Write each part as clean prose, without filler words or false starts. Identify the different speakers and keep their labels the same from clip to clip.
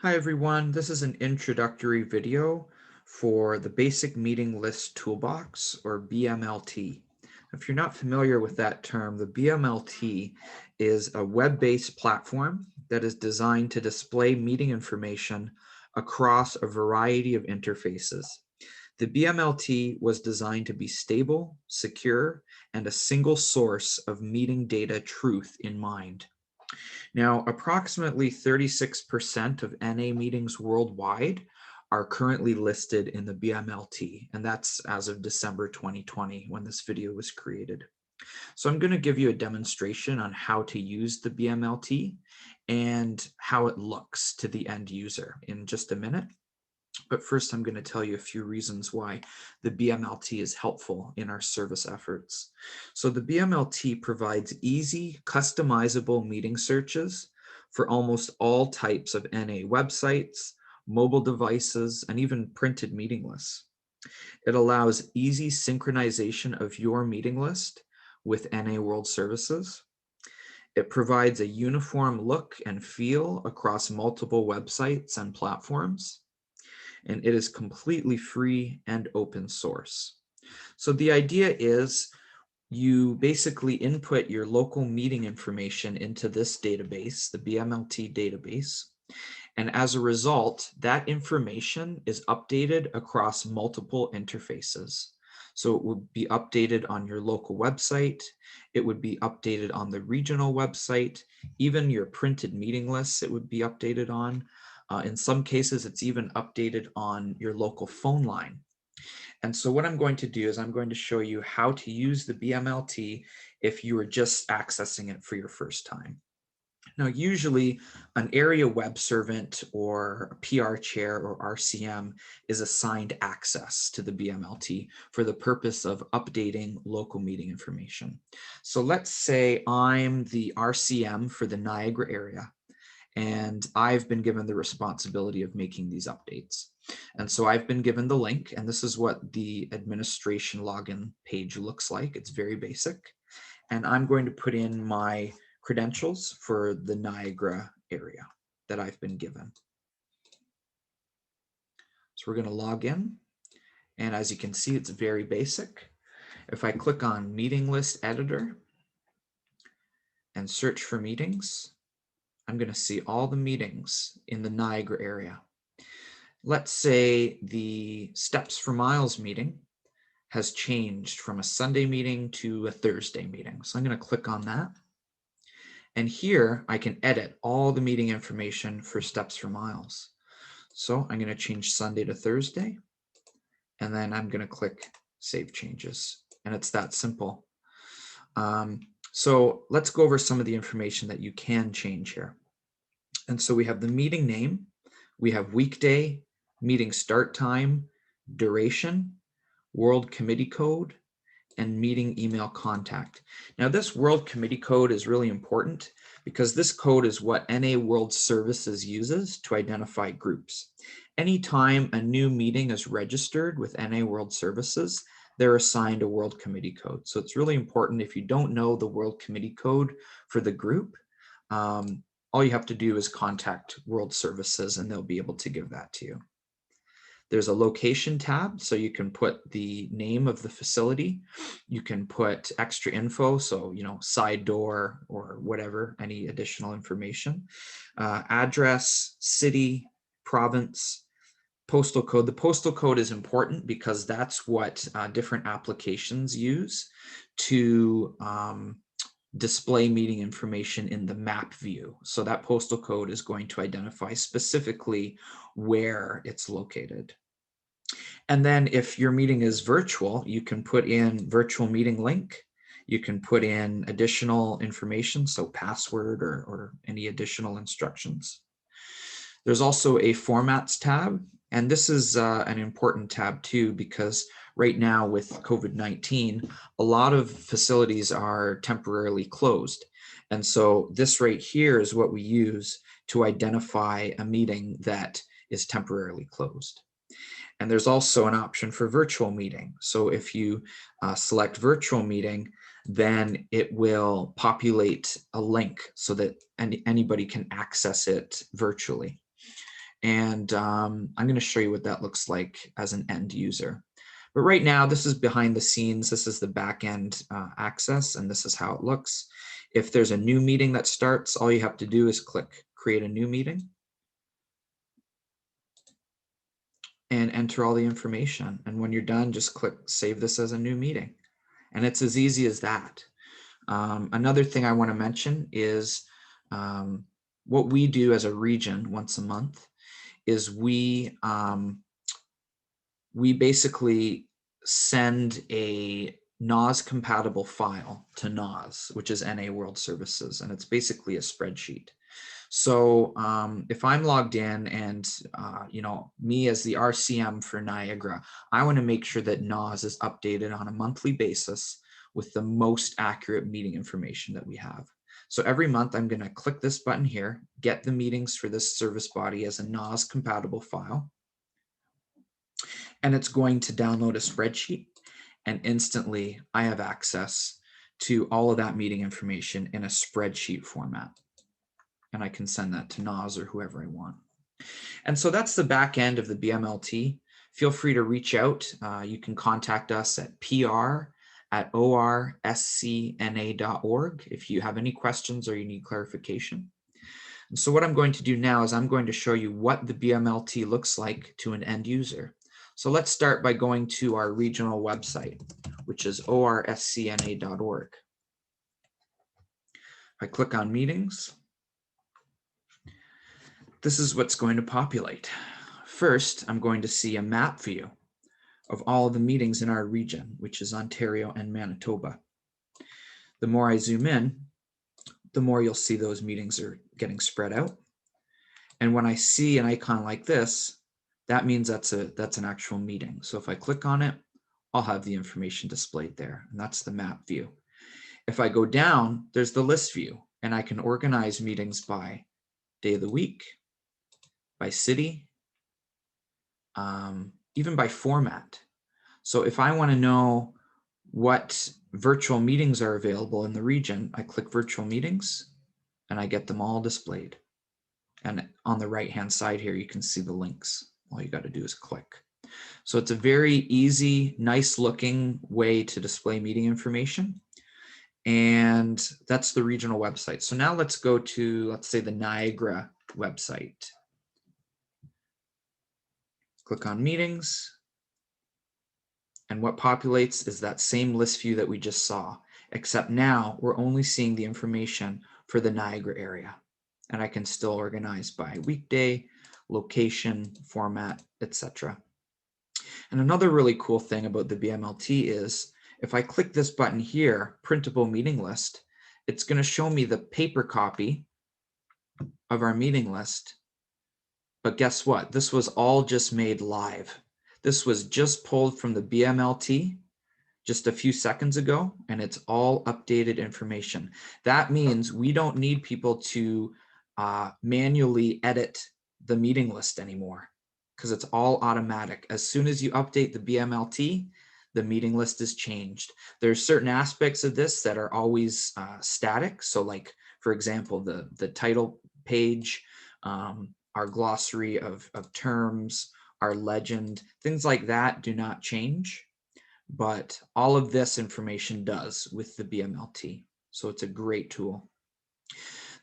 Speaker 1: Hi everyone, this is an introductory video for the Basic Meeting List Toolbox, or BMLT. If you're not familiar with that term, the BMLT is a web-based platform that is designed to display meeting information across a variety of interfaces. The BMLT was designed to be stable, secure, and a single source of meeting data truth in mind. Now, approximately 36% of NA meetings worldwide are currently listed in the BMLT, and that's as of December 2020 when this video was created. So I'm going to give you a demonstration on how to use the BMLT and how it looks to the end user in just a minute. But first, I'm going to tell you a few reasons why the BMLT is helpful in our service efforts. So the BMLT provides easy, customizable meeting searches for almost all types of NA websites, mobile devices, and even printed meeting lists. It allows easy synchronization of your meeting list with NA World Services. It provides a uniform look and feel across multiple websites and platforms, and it is completely free and open source. So the idea is you basically input your local meeting information into this database, the BMLT database, and as a result, that information is updated across multiple interfaces. So it would be updated on your local website, it would be updated on the regional website, even your printed meeting lists it would be updated on. In some cases, it's even updated on your local phone line. And so what I'm going to do is I'm going to show you how to use the BMLT if you are just accessing it for your first time. Now, usually an area web servant or a PR chair or RCM is assigned access to the BMLT for the purpose of updating local meeting information. So let's say I'm the RCM for the Niagara area, and I've been given the responsibility of making these updates. And so I've been given the link, and this is what the administration login page looks like. It's very basic. And I'm going to put in my credentials for the Niagara area that I've been given. So we're going to log in. And as you can see, it's very basic. If I click on Meeting List Editor and search for meetings, I'm going to see all the meetings in the Niagara area. Let's say the Steps for Miles meeting has changed from a Sunday meeting to a Thursday meeting. So I'm going to click on that. And here I can edit all the meeting information for Steps for Miles. So I'm going to change Sunday to Thursday, and then I'm going to click Save Changes. And it's that simple. So let's go over some of the information that you can change here. And so we have the meeting name, we have weekday, meeting start time, duration, world committee code, and meeting email contact. Now this world committee code is really important because this code is what NA World Services uses to identify groups. Anytime a new meeting is registered with NA World Services, they're assigned a world committee code. So it's really important. If you don't know the world committee code for the group, all you have to do is contact World Services and they'll be able to give that to you. There's a location tab, so you can put the name of the facility. You can put extra info, so side door or whatever, any additional information. Address, city, province, postal code. The postal code is important because that's what different applications use to display meeting information in the map view. So that postal code is going to identify specifically where it's located. And then if your meeting is virtual, you can put in virtual meeting link. You can put in additional information, so password or any additional instructions. There's also a formats tab, and this is an important tab too, because right now with COVID-19, a lot of facilities are temporarily closed. And so this right here is what we use to identify a meeting that is temporarily closed. And there's also an option for virtual meeting. So if you select virtual meeting, then it will populate a link so that anybody can access it virtually. And I'm going to show you what that looks like as an end user. But right now, this is behind the scenes. This is the back end access, and this is how it looks. If there's a new meeting that starts, all you have to do is click create a new meeting and enter all the information. And when you're done, just click save this as a new meeting. And it's as easy as that. Another thing I want to mention is what we do as a region once a month is we basically send a NAS compatible file to NAS, which is NA World Services, and it's basically a spreadsheet. So if I'm logged in and, me as the RCM for Niagara, I want to make sure that NAS is updated on a monthly basis with the most accurate meeting information that we have. So every month I'm going to click this button here, get the meetings for this service body as a NAS compatible file. And it's going to download a spreadsheet, and instantly I have access to all of that meeting information in a spreadsheet format. And I can send that to NAS or whoever I want. And so that's the back end of the BMLT. Feel free to reach out. You can contact us at pr@orscna.org if you have any questions or you need clarification. And so what I'm going to do now is I'm going to show you what the BMLT looks like to an end user. So let's start by going to our regional website, which is orscna.org. If I click on meetings, this is what's going to populate. First, I'm going to see a map view of all of the meetings in our region, which is Ontario and Manitoba. The more I zoom in, the more you'll see those meetings are getting spread out. And when I see an icon like this, that means that's an actual meeting. So if I click on it, I'll have the information displayed there, and that's the map view. If I go down, there's the list view, and I can organize meetings by day of the week, by city, even by format. So if I want to know what virtual meetings are available in the region, I click virtual meetings and I get them all displayed. And on the right-hand side here, you can see the links. All you got to do is click. So it's a very easy, nice looking way to display meeting information. And that's the regional website. So now let's go to, let's say, the Niagara website. Click on meetings. And what populates is that same list view that we just saw, except now we're only seeing the information for the Niagara area. And I can still organize by weekday, location, format, etc. And another really cool thing about the BMLT is if I click this button here, Printable Meeting List, it's going to show me the paper copy of our meeting list. But guess what? This was all just made live. This was just pulled from the BMLT just a few seconds ago, and it's all updated information. That means we don't need people to manually edit the meeting list anymore because it's all automatic. As soon as you update the BMLT, the meeting list is changed. There's certain aspects of this that are always static. So like, for example, the title page, our glossary of terms, our legend, things like that do not change. But all of this information does with the BMLT. So it's a great tool.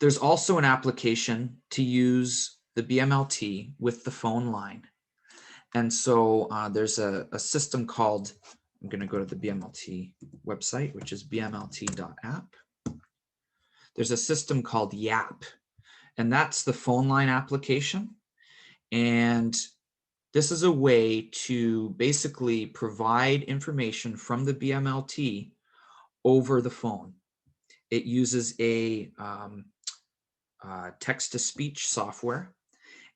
Speaker 1: There's also an application to use the BMLT with the phone line. And so there's a system called, I'm going to go to the BMLT website, which is bmlt.app. There's a system called YAP, and that's the phone line application. And this is a way to basically provide information from the BMLT over the phone. It uses a text-to-speech software,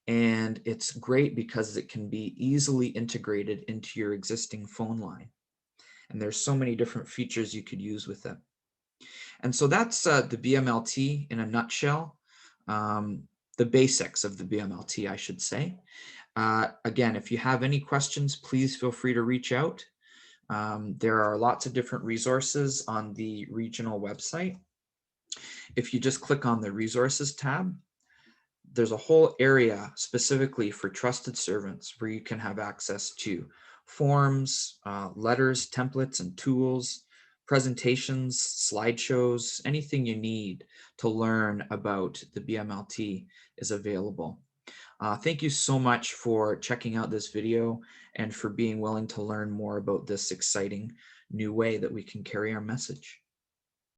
Speaker 1: and it's great because it can be easily integrated into your existing phone line. And there's so many different features you could use with it. And so that's the BMLT in a nutshell, the basics of the BMLT, I should say. Again, if you have any questions, please feel free to reach out. There are lots of different resources on the regional website. If you just click on the resources tab, there's a whole area specifically for trusted servants where you can have access to forms, letters, templates, and tools, presentations, slideshows, anything you need to learn about the BMLT is available. Thank you so much for checking out this video and for being willing to learn more about this exciting new way that we can carry our message.